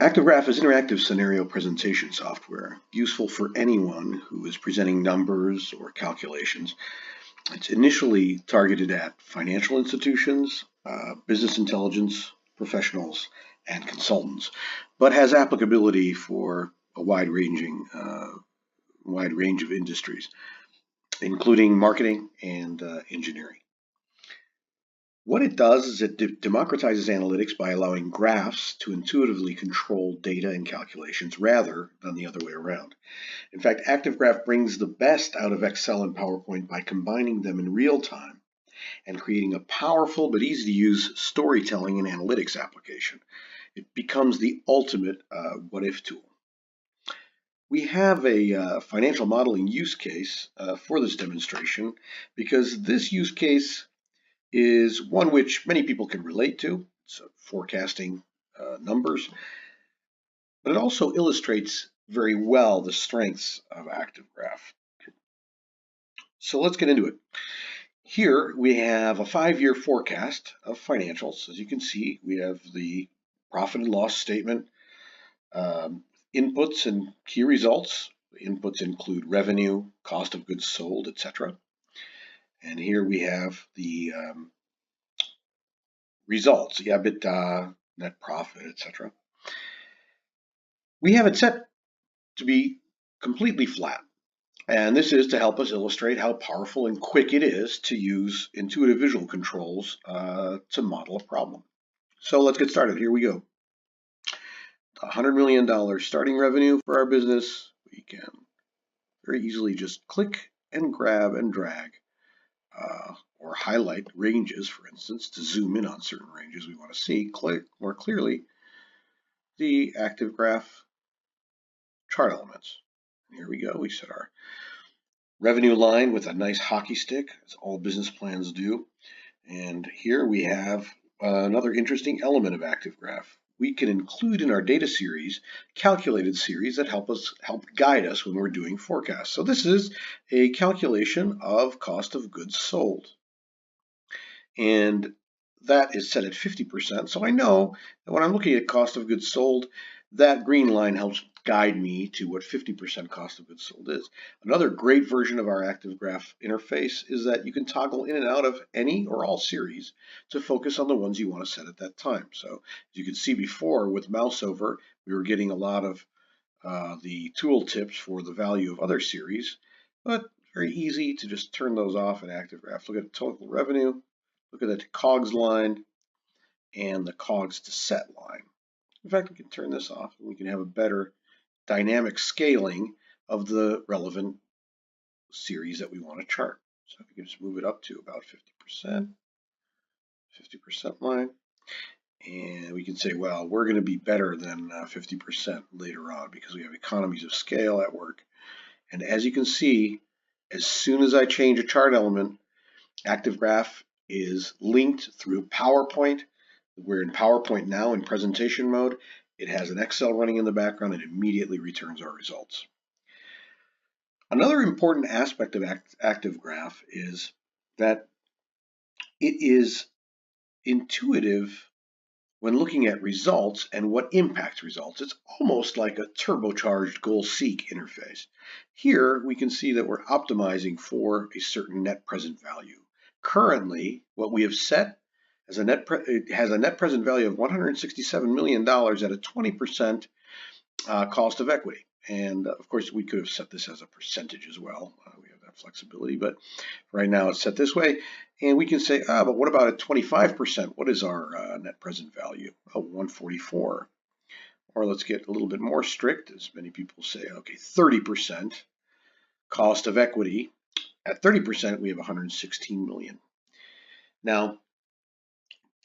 ActiveGraf is interactive scenario presentation software, useful for anyone who is presenting numbers or calculations. It's initially targeted at financial institutions, business intelligence professionals, and consultants, but has applicability for a wide range of industries, including marketing and engineering. What it does is it democratizes analytics by allowing graphs to intuitively control data and calculations rather than the other way around. In fact, ActiveGraf brings the best out of Excel and PowerPoint by combining them in real time and creating a powerful but easy to use storytelling and analytics application. It becomes the ultimate what-if tool. We have a financial modeling use case for this demonstration because this use case is one which many people can relate to. It's forecasting numbers, but it also illustrates very well the strengths of ActiveGraf. So let's get into it. Here we have a 5-year forecast of financials. As you can see, we have the profit and loss statement, inputs and key results. The inputs include revenue, cost of goods sold, etc. And here we have the results, the EBITDA, net profit, etc. We have it set to be completely flat. And this is to help us illustrate how powerful and quick it is to use intuitive visual controls to model a problem. So let's get started. Here we go. $100 million starting revenue for our business. We can very easily just click and grab and drag or highlight ranges, for instance, to zoom in on certain ranges we want to see more clearly the ActiveGraf chart elements. And here we go. We set our revenue line with a nice hockey stick, as all business plans do. And here we have another interesting element of ActiveGraf. We can include in our data series calculated series that help guide us when we're doing forecasts. So this is a calculation of cost of goods sold. And that is set at 50%. So I know that when I'm looking at cost of goods sold, that green line helps guide me to what 50% cost of goods sold is. Another great version of our ActiveGraf interface is that you can toggle in and out of any or all series to focus on the ones you want to set at that time. So as you can see before with mouse over, we were getting a lot of the tool tips for the value of other series, but very easy to just turn those off in ActiveGraf. Look at the total revenue, look at the COGS line, and the COGS to set line. In fact, we can turn this off and we can have a better dynamic scaling of the relevant series that we want to chart. So we can just move it up to about 50% line. And we can say, well, we're going to be better than 50% later on because we have economies of scale at work. And as you can see, as soon as I change a chart element, ActiveGraf is linked through PowerPoint. We're in PowerPoint now in presentation mode. It has an Excel running in the background and immediately returns our results. Another important aspect of ActiveGraf is that it is intuitive when looking at results and what impacts results. It's almost like a turbocharged goal-seek interface. Here we can see that we're optimizing for a certain net present value. Currently, what we have set it has a net present value of $167 million at a 20% cost of equity. And of course, we could have set this as a percentage as well. We have that flexibility, but right now it's set this way. And we can say, but what about at 25%? What is our net present value? Oh, 144. Or let's get a little bit more strict, as many people say, okay, 30% cost of equity. At 30%, we have 116 million. Now,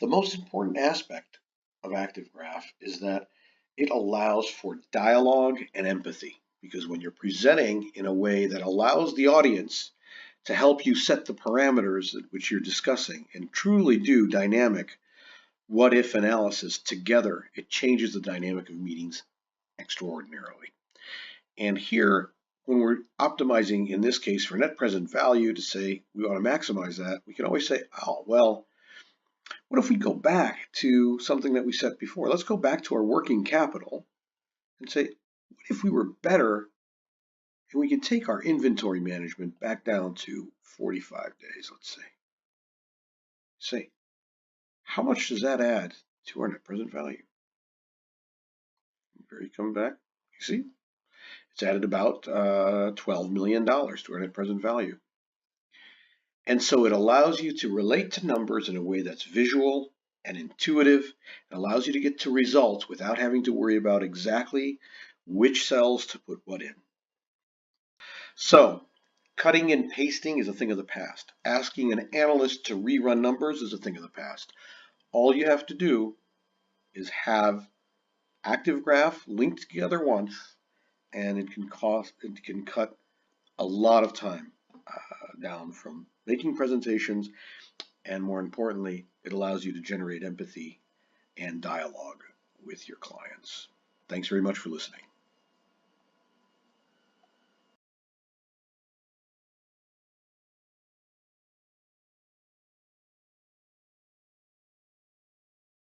the most important aspect of ActiveGraf is that it allows for dialogue and empathy, because when you're presenting in a way that allows the audience to help you set the parameters which you're discussing and truly do dynamic what-if analysis together, it changes the dynamic of meetings extraordinarily. And here, when we're optimizing, in this case, for net present value to say we want to maximize that, we can always say, oh, well, What if we go back to something that we set before? Let's go back to our working capital and say, what if we were better and we could take our inventory management back down to 45 days, let's say. Say, how much does that add to our net present value? Here you come back, you see? It's added about $12 million to our net present value. And so it allows you to relate to numbers in a way that's visual and intuitive. It allows you to get to results without having to worry about exactly which cells to put what in. So, cutting and pasting is a thing of the past. Asking an analyst to rerun numbers is a thing of the past. All you have to do is have ActiveGraf linked together once, and it can cut a lot of time down from making presentations, and more importantly, it allows you to generate empathy and dialogue with your clients. Thanks very much for listening.